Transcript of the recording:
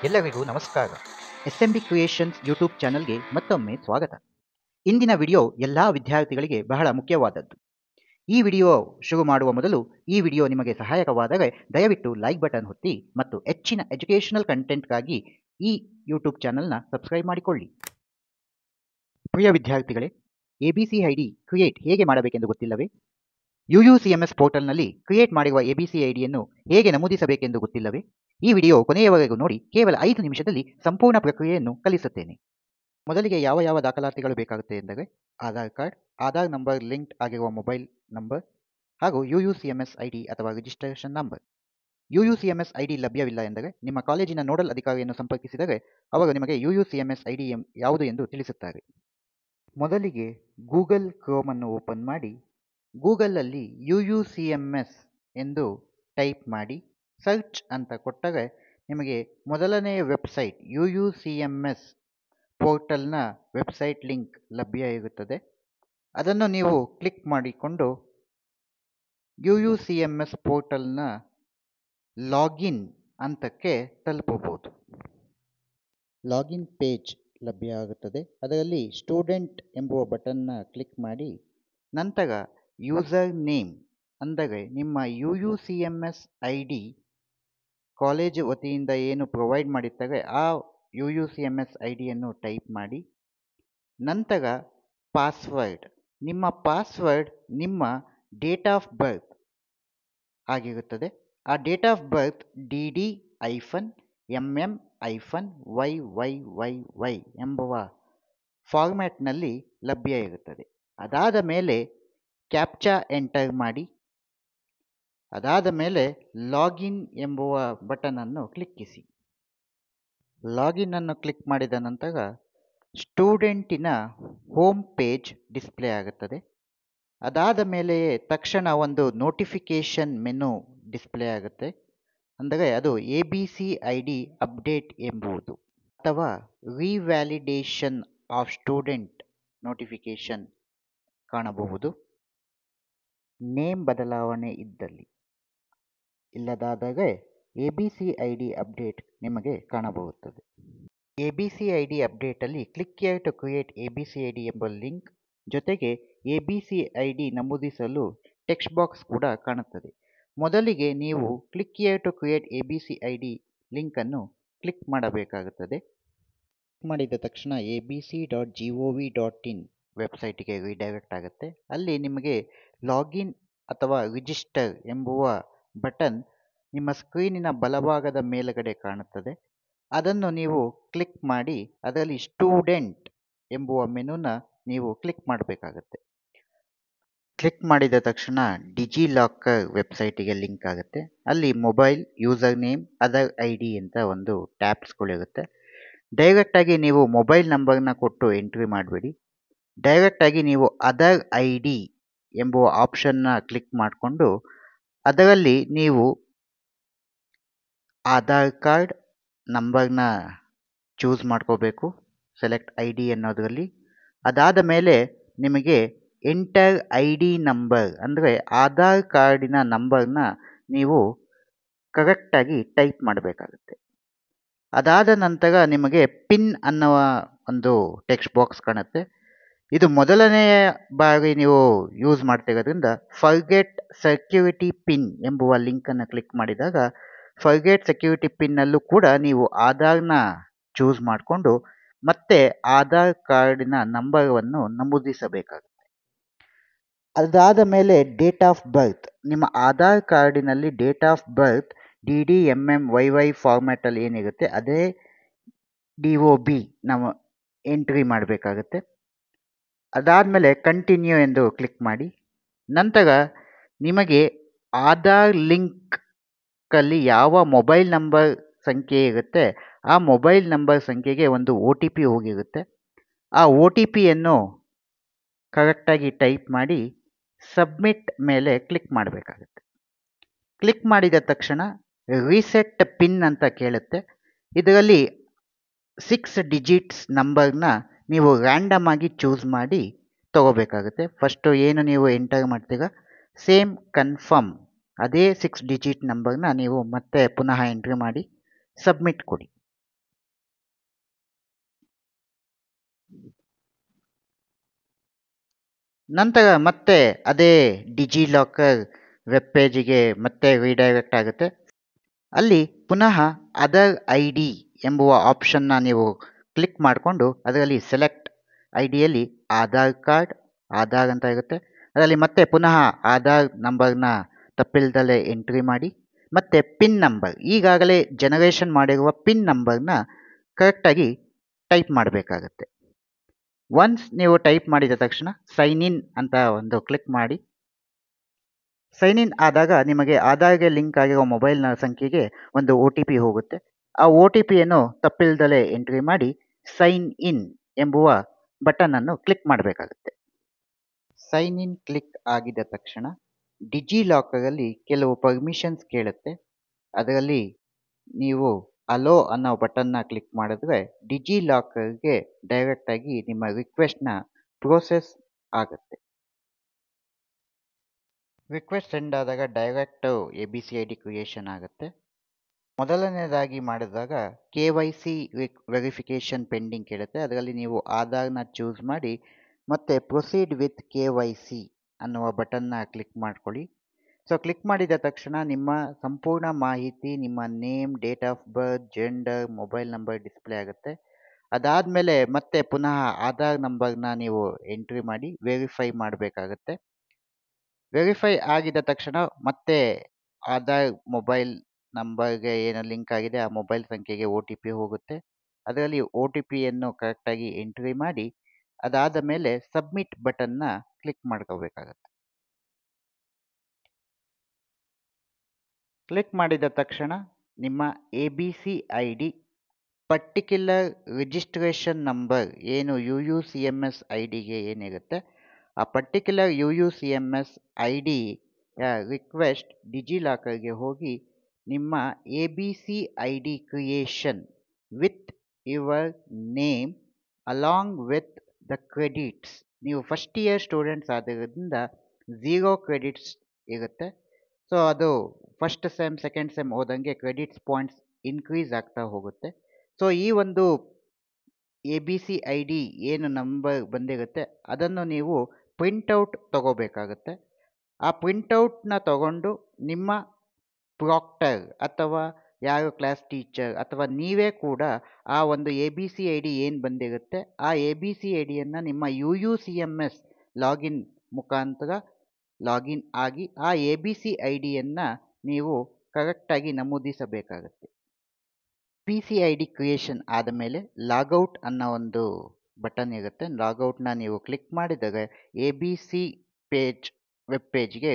ಎಲ್ಲರಿಗೂ ನಮಸ್ಕಾರ. SMB creations YouTube ಚಾನಲ್ಗೆ ಮತ್ತೊಮ್ಮೆ ಸ್ವಾಗತ. ಇಂದಿನ ವಿಡಿಯೋ ಎಲ್ಲ ವಿದ್ಯಾರ್ಥಿಗಳಿಗೆ ಬಹಳ ಮುಖ್ಯವಾದದ್ದು. ಈ ವಿಡಿಯೋ ಶುರು ಮಾಡುವ ಮೊದಲು ಈ ವಿಡಿಯೋ ನಿಮಗೆ ಸಹಾಯಕವಾದರೆ ದಯವಿಟ್ಟು ಲೈಕ್ ಬಟನ್ ಒತ್ತಿ ಮತ್ತು ಹೆಚ್ಚಿನ ಎಜುಕೇಷನಲ್ ಕಂಟೆಂಟ್ಗಾಗಿ ಈ ಯೂಟ್ಯೂಬ್ ಚಾನಲ್ನ ಸಬ್ಸ್ಕ್ರೈಬ್ ಮಾಡಿಕೊಳ್ಳಿ. ಪ್ರಿಯ ವಿದ್ಯಾರ್ಥಿಗಳೇ, ABCID ಕ್ರಿಯೇಟ್ ಹೇಗೆ ಮಾಡಬೇಕೆಂದು ಗೊತ್ತಿಲ್ಲವೇ? UUCMS ಪೋರ್ಟಲ್ನಲ್ಲಿ ಕ್ರಿಯೇಟ್ ಮಾಡಿರುವ ABCIDಯನ್ನು ಹೇಗೆ ನಮೂದಿಸಬೇಕೆಂದು ಗೊತ್ತಿಲ್ಲವೇ? ಈ ವಿಡಿಯೋ ಕೊನೆಯವರೆಗೂ ನೋಡಿ. ಕೇವಲ 5 ನಿಮಿಷದಲ್ಲಿ ಸಂಪೂರ್ಣ ಪ್ರಕ್ರಿಯೆಯನ್ನು ಕಲಿಸುತ್ತೇನೆ. ಮೊದಲಿಗೆ ಯಾವ ದಾಖಲಾತಿಗಳು ಬೇಕಾಗುತ್ತೆ ಎಂದರೆ Aadhaar card, Aadhaar number linked ಆಗಿರುವ ಮೊಬೈಲ್ ನಂಬರ್ ಹಾಗೂ UUCMS ID ಅಥವಾ ರಿಜಿಸ್ಟ್ರೇಷನ್ ನಂಬರ್. UUCMS ID ಲಭ್ಯವಿಲ್ಲ ಎಂದರೆ ನಿಮ್ಮ ಕಾಲೇಜಿನ ನೋಡಲ್ ಅಧಿಕಾರಿಯನ್ನು ಸಂಪರ್ಕಿಸಿದರೆ ಅವರು ನಿಮಗೆ UUCMS ID ಯಾವುದು ಎಂದು ತಿಳಿಸುತ್ತಾರೆ. ಮೊದಲಿಗೆ ಗೂಗಲ್ ಕ್ರೋಮ್ ಅನ್ನು ಓಪನ್ ಮಾಡಿ ಗೂಗಲಲ್ಲಿ UUCMS ಎಂದು ಟೈಪ್ ಮಾಡಿ ಸರ್ಚ್ ಅಂತ ಕೊಟ್ಟರೆ ನಿಮಗೆ ಮೊದಲನೇ ವೆಬ್ಸೈಟ್ UUCMS ಪೋರ್ಟಲ್ನ ವೆಬ್ಸೈಟ್ ಲಿಂಕ್ ಲಭ್ಯ ಇರುತ್ತದೆ. ಅದನ್ನು ನೀವು ಕ್ಲಿಕ್ ಮಾಡಿಕೊಂಡು UUCMS ಪೋರ್ಟಲ್ನ ಲಾಗಿನ್ ಹಂತಕ್ಕೆ ತಲುಪಬಹುದು. ಲಾಗಿನ್ ಪೇಜ್ ಲಭ್ಯ ಆಗುತ್ತದೆ. ಅದರಲ್ಲಿ ಸ್ಟೂಡೆಂಟ್ ಎಂಬುವ ಬಟನ್ನ ಕ್ಲಿಕ್ ಮಾಡಿ ನಂತರ ಯೂಸರ್ ನೇಮ್ ಅಂದರೆ ನಿಮ್ಮ UUCMS ID ಕಾಲೇಜು ವತಿಯಿಂದ ಏನು ಪ್ರೊವೈಡ್ ಮಾಡಿರ್ತಾರೆ ಆ UUCMS IDಯನ್ನು ಟೈಪ್ ಮಾಡಿ ನಂತರ ಪಾಸ್ವರ್ಡ್. ನಿಮ್ಮ ಪಾಸ್ವರ್ಡ್ ನಿಮ್ಮ ಡೇಟ್ ಆಫ್ ಬರ್ತ್ ಆಗಿರುತ್ತದೆ. ಆ ಡೇಟ್ ಆಫ್ ಬರ್ತ್ DD-MM-YYYY ಎಂಬುವ ಫಾರ್ಮ್ಯಾಟ್ನಲ್ಲಿ ಲಭ್ಯ ಇರುತ್ತದೆ. ಅದಾದ ಮೇಲೆ ಕ್ಯಾಪ್ಚಾ ಎಂಟರ್ ಮಾಡಿ ಅದಾದ ಮೇಲೆ ಲಾಗಿನ್ ಎಂಬುವ ಬಟನನ್ನು ಕ್ಲಿಕ್ಕಿಸಿ. ಲಾಗಿನ್ ಅನ್ನು ಕ್ಲಿಕ್ ಮಾಡಿದ ನಂತರ ಸ್ಟೂಡೆಂಟಿನ ಹೋಮ್ ಪೇಜ್ ಡಿಸ್ಪ್ಲೇ ಆಗುತ್ತದೆ. ಅದಾದ ಮೇಲೆ ತಕ್ಷಣ ಒಂದು ನೋಟಿಫಿಕೇಷನ್ ಮೆನು ಡಿಸ್ಪ್ಲೇ ಆಗುತ್ತೆ. ಅಂದರೆ ಅದು ABCID ಅಪ್ಡೇಟ್ ಎಂಬುದು ಅಥವಾ ರಿವ್ಯಾಲಿಡೇಷನ್ ಆಫ್ ಸ್ಟೂಡೆಂಟ್ ನೋಟಿಫಿಕೇಷನ್ ಕಾಣಬಹುದು. ನೇಮ್ ಬದಲಾವಣೆ ಇದ್ದಲ್ಲಿ, ಇಲ್ಲದಾದರೆ ABCID ಅಪ್ಡೇಟ್ ನಿಮಗೆ ಕಾಣಬಹುತ್ತದೆ. ABCID ಅಪ್ಡೇಟಲ್ಲಿ click here to create ABCID ಎಂಬ ಲಿಂಕ್ ಜೊತೆಗೆ ABCID ನಮೂದಿಸಲು ಟೆಕ್ಸ್ಟ್ ಬಾಕ್ಸ್ ಕೂಡ ಕಾಣುತ್ತದೆ. ಮೊದಲಿಗೆ ನೀವು click here to create ABCID ಲಿಂಕನ್ನು ಕ್ಲಿಕ್ ಮಾಡಬೇಕಾಗುತ್ತದೆ. ಕ್ಲಿಕ್ ಮಾಡಿದ ತಕ್ಷಣ abc.gov.in ವೆಬ್ಸೈಟಿಗೆ ರೀಡೈರೆಕ್ಟ್ ಆಗುತ್ತೆ. ಅಲ್ಲಿ ನಿಮಗೆ ಲಾಗಿನ್ ಅಥವಾ ರಿಜಿಸ್ಟರ್ ಎಂಬುವ ಬಟನ್ ನಿಮ್ಮ ಸ್ಕ್ರೀನಿನ ಬಲಭಾಗದ ಮೇಲುಗಡೆ ಕಾಣುತ್ತದೆ. ಅದನ್ನು ನೀವು ಕ್ಲಿಕ್ ಮಾಡಿ ಅದರಲ್ಲಿ ಸ್ಟೂಡೆಂಟ್ ಎಂಬುವ ಮೆನುನ ನೀವು ಕ್ಲಿಕ್ ಮಾಡಬೇಕಾಗತ್ತೆ. ಕ್ಲಿಕ್ ಮಾಡಿದ ತಕ್ಷಣ ಡಿಜಿಲಾಕರ್ ವೆಬ್ಸೈಟಿಗೆ ಲಿಂಕ್ ಆಗುತ್ತೆ. ಅಲ್ಲಿ mobile, user name, other ID ಅಂತ ಒಂದು ಟ್ಯಾಬ್ಸ್ಗಳಿರುತ್ತೆ. ಡೈರೆಕ್ಟಾಗಿ ನೀವು ಮೊಬೈಲ್ ನಂಬರ್ನ ಕೊಟ್ಟು ಎಂಟ್ರಿ ಮಾಡಬೇಡಿ. ಡೈರೆಕ್ಟಾಗಿ ನೀವು ಅದರ್ ID ಎಂಬುವ ಆಪ್ಷನ್ನ ಕ್ಲಿಕ್ ಮಾಡಿಕೊಂಡು ಅದರಲ್ಲಿ ನೀವು ಆಧಾರ್ ಕಾರ್ಡ್ ನಂಬರ್ನ ಚೂಸ್ ಮಾಡ್ಕೋಬೇಕು, ಸೆಲೆಕ್ಟ್ ID ಅನ್ನೋದರಲ್ಲಿ. ಅದಾದ ಮೇಲೆ ನಿಮಗೆ ಎಂಟರ್ ID ನಂಬರ್ ಅಂದರೆ ಆಧಾರ್ ಕಾರ್ಡಿನ ನಂಬರ್ನ ನೀವು ಕರೆಕ್ಟಾಗಿ ಟೈಪ್ ಮಾಡಬೇಕಾಗುತ್ತೆ. ಅದಾದ ನಂತರ ನಿಮಗೆ ಪಿನ್ ಅನ್ನುವ ಒಂದು ಟೆಕ್ಸ್ಟ್ ಬಾಕ್ಸ್ ಕಾಣುತ್ತೆ. ಇದು ಮೊದಲನೆಯ ಬಾರಿ ನೀವು ಯೂಸ್ ಮಾಡ್ತಿರೋದ್ರಿಂದ ಫರ್ಗೆಟ್ ಸೆಕ್ಯೂರಿಟಿ ಪಿನ್ ಎಂಬುವ ಲಿಂಕನ್ನು ಕ್ಲಿಕ್ ಮಾಡಿದಾಗ ಫರ್ಗೆಟ್ ಸೆಕ್ಯೂರಿಟಿ ಪಿನ್ನಲ್ಲೂ ಕೂಡ ನೀವು ಆಧಾರ್ನ ಚೂಸ್ ಮಾಡಿಕೊಂಡು ಮತ್ತೆ ಆಧಾರ್ ಕಾರ್ಡಿನ ನಂಬರನ್ನು ನಮೂದಿಸಬೇಕಾಗುತ್ತೆ. ಅದಾದ ಮೇಲೆ ಡೇಟ್ ಆಫ್ ಬರ್ತ್, ನಿಮ್ಮ ಆಧಾರ್ ಕಾರ್ಡಿನಲ್ಲಿ ಡೇಟ್ ಆಫ್ ಬರ್ತ್ DD-MM-YY ಫಾರ್ಮ್ಯಾಟಲ್ಲಿ ಏನಿರುತ್ತೆ ಅದೇ DOB ನಾವು ಎಂಟ್ರಿ ಮಾಡಬೇಕಾಗುತ್ತೆ. ಅದಾದಮೇಲೆ ಕಂಟಿನ್ಯೂ ಎಂದು ಕ್ಲಿಕ್ ಮಾಡಿ ನಂತರ ನಿಮಗೆ ಆಧಾರ್ ಲಿಂಕಲ್ಲಿ ಯಾವ ಮೊಬೈಲ್ ನಂಬರ್ ಸಂಖ್ಯೆ ಇರುತ್ತೆ ಆ ಮೊಬೈಲ್ ನಂಬರ್ ಸಂಖ್ಯೆಗೆ ಒಂದು OTP ಹೋಗಿರುತ್ತೆ. ಆ OTPಯನ್ನು ಕರೆಕ್ಟಾಗಿ ಟೈಪ್ ಮಾಡಿ ಸಬ್ಮಿಟ್ ಮೇಲೆ ಕ್ಲಿಕ್ ಮಾಡಬೇಕಾಗುತ್ತೆ. ಕ್ಲಿಕ್ ಮಾಡಿದ ತಕ್ಷಣ ರೀಸೆಟ್ ಪಿನ್ ಅಂತ ಕೇಳುತ್ತೆ. ಇದರಲ್ಲಿ 6 ಡಿಜಿಟ್ಸ್ ನಂಬರ್ನ ನೀವು ರ್ಯಾಂಡಮ್ ಆಗಿ ಚೂಸ್ ಮಾಡಿ ತಗೋಬೇಕಾಗುತ್ತೆ. ಫಸ್ಟು ಏನು ನೀವು ಎಂಟರ್ ಮಾಡ್ತೀರಾ ಸೇಮ್ ಕನ್ಫರ್ಮ್ ಅದೇ 6 ಡಿಜಿಟ್ ನಂಬರ್ನ ನೀವು ಮತ್ತೆ ಪುನಃ ಎಂಟ್ರಿ ಮಾಡಿ ಸಬ್ಮಿಟ್ ಕೊಡಿ. ನಂತರ ಮತ್ತೆ ಅದೇ ಡಿಜಿಲಾಕರ್ ವೆಬ್ ಪೇಜಿಗೆ ಮತ್ತೆ ರೀಡೈರೆಕ್ಟ್ ಆಗುತ್ತೆ. ಅಲ್ಲಿ ಪುನಃ ಅದರ್ ಐ ಡಿ ಎಂಬುವ ಆಪ್ಷನ್ನ ನೀವು ಕ್ಲಿಕ್ ಮಾಡಿಕೊಂಡು ಅದರಲ್ಲಿ ಸೆಲೆಕ್ಟ್ ಐ ಡಿಯಲ್ಲಿ ಆಧಾರ್ ಕಾರ್ಡ್ ಆಧಾರ್ ಅಂತ ಇರುತ್ತೆ. ಅದರಲ್ಲಿ ಮತ್ತೆ ಪುನಃ ಆಧಾರ್ ನಂಬರ್ನ ತಪ್ಪಿಲ್ದಲೇ ಎಂಟ್ರಿ ಮಾಡಿ ಮತ್ತು ಪಿನ್ ನಂಬರ್ ಈಗಾಗಲೇ ಜನರೇಷನ್ ಮಾಡಿರುವ ಪಿನ್ ನಂಬರ್ನ ಕರೆಕ್ಟಾಗಿ ಟೈಪ್ ಮಾಡಬೇಕಾಗತ್ತೆ. ಒನ್ಸ್ ನೀವು ಟೈಪ್ ಮಾಡಿದ ತಕ್ಷಣ ಸೈನ್ ಇನ್ ಅಂತ ಒಂದು ಕ್ಲಿಕ್ ಮಾಡಿ. ಸೈನ್ ಇನ್ ಆದಾಗ ನಿಮಗೆ ಆಧಾರ್ಗೆ ಲಿಂಕ್ ಆಗಿರೋ ಮೊಬೈಲ್ನ ಸಂಖ್ಯೆಗೆ ಒಂದು ಒ ಟಿ ಪಿ ಹೋಗುತ್ತೆ. ಆ ಒ ಟಿ ಪಿಯನ್ನು ತಪ್ಪಿಲ್ದಲೇ ಎಂಟ್ರಿ ಮಾಡಿ ಸೈನ್ ಇನ್ ಎಂಬುವ ಬಟನನ್ನು ಕ್ಲಿಕ್ ಮಾಡಬೇಕಾಗುತ್ತೆ. ಸೈನ್ ಇನ್ ಕ್ಲಿಕ್ ಆಗಿದ ತಕ್ಷಣ ಡಿಜಿಲಾಕರಲ್ಲಿ ಕೆಲವು ಪರ್ಮಿಷನ್ಸ್ ಕೇಳುತ್ತೆ. ಅದರಲ್ಲಿ ನೀವು ಅಲೋ ಅನ್ನೋ ಬಟನ್ನ ಕ್ಲಿಕ್ ಮಾಡಿದ್ರೆ ಡಿಜಿಲಾಕರ್ಗೆ ಡೈರೆಕ್ಟಾಗಿ ನಿಮ್ಮ ರಿಕ್ವೆಸ್ಟ್ನ ಪ್ರೋಸೆಸ್ ಆಗುತ್ತೆ. ರಿಕ್ವೆಸ್ಟ್ ಸೆಂಡ್ ಆದಾಗ direct A B C I D creation ಆಗುತ್ತೆ. ಮೊದಲನೇದಾಗಿ ಮಾಡಿದಾಗ K Y C verification pending ಕೇಳುತ್ತೆ. ಅದರಲ್ಲಿ ನೀವು ಆಧಾರ್ನ ಚೂಸ್ ಮಾಡಿ ಮತ್ತು proceed with K Y C ಅನ್ನುವ ಬಟನ್ನ ಕ್ಲಿಕ್ ಮಾಡ್ಕೊಳ್ಳಿ. ಸೊ ಕ್ಲಿಕ್ ಮಾಡಿದ ತಕ್ಷಣ ನಿಮ್ಮ ಸಂಪೂರ್ಣ ಮಾಹಿತಿ, ನಿಮ್ಮ name, date of birth, gender, mobile number display ಆಗುತ್ತೆ. ಅದಾದಮೇಲೆ ಮತ್ತೆ ಪುನಃ ಆಧಾರ್ ನಂಬರ್ನ ನೀವು ಎಂಟ್ರಿ ಮಾಡಿ ವೆರಿಫೈ ಮಾಡಬೇಕಾಗತ್ತೆ. ವೆರಿಫೈ ಆಗಿದ ತಕ್ಷಣ ಮತ್ತೆ ಆಧಾರ್ ಮೊಬೈಲ್ ನಂಬರ್ಗೆ ಏನು ಲಿಂಕ್ ಆಗಿದೆ ಆ ಮೊಬೈಲ್ ಸಂಖ್ಯೆಗೆ ಒ ಟಿ ಪಿ ಹೋಗುತ್ತೆ. ಅದರಲ್ಲಿ ಒ ಟಿ ಪಿಯನ್ನು ಕರೆಕ್ಟಾಗಿ ಎಂಟ್ರಿ ಮಾಡಿ ಅದಾದ ಮೇಲೆ ಸಬ್ಮಿಟ್ ಬಟನ್ನ ಕ್ಲಿಕ್ ಮಾಡ್ಕೋಬೇಕಾಗತ್ತೆ. ಕ್ಲಿಕ್ ಮಾಡಿದ ತಕ್ಷಣ ನಿಮ್ಮ A B C I D particular registration number ಏನು U U C M S I ಡಿಗೆ ಏನಿರುತ್ತೆ ಆ particular U U C M S I D request ಡಿಜಿಲಾಕರ್ಗೆ ಹೋಗಿ ನಿಮ್ಮ A B C I D creation with your name along with the credits. ನೀವು first year students ಆದ್ದರಿಂದ 0 credits ಇರುತ್ತೆ. So ಅದು ಫಸ್ಟ್ ಸೆಮ್ ಸೆಕೆಂಡ್ ಸೆಮ್ ಹೋದಂಗೆ credits points increase ಆಗ್ತಾ ಹೋಗುತ್ತೆ. ಸೊ ಈ ಒಂದು A B C I D ಏನು ನಂಬರ್ ಬಂದಿರುತ್ತೆ ಅದನ್ನು ನೀವು ಪ್ರಿಂಟೌಟ್ ತಗೋಬೇಕಾಗುತ್ತೆ. ಆ ಪ್ರಿಂಟೌಟ್ನ ತಗೊಂಡು ನಿಮ್ಮ ಪ್ರಾಕ್ಟರ್ ಅಥವಾ ಯಾರು ಕ್ಲಾಸ್ ಟೀಚರ್ ಅಥವಾ ನೀವೇ ಕೂಡ ಆ ಒಂದು A B C I D ಏನು ಬಂದಿರುತ್ತೆ ಆ ಎ ಬಿ ಸಿ ಐ ಡಿಯನ್ನು ನಿಮ್ಮ U U C M S login ಮುಖಾಂತರ ಲಾಗಿನ್ ಆಗಿ ಆ ಎ ಬಿ ಸಿ ಐ ಡಿಯನ್ನು ನೀವು ಕರೆಕ್ಟಾಗಿ ನಮೂದಿಸಬೇಕಾಗತ್ತೆ. B C I D creation ಆದಮೇಲೆ ಲಾಗೌಟ್ ಅನ್ನೋ ಒಂದು ಬಟನ್ ಇರುತ್ತೆ. ಲಾಗೌಟ್ನ ನೀವು ಕ್ಲಿಕ್ ಮಾಡಿದರೆ A B C page web ಪೇಜ್ಗೆ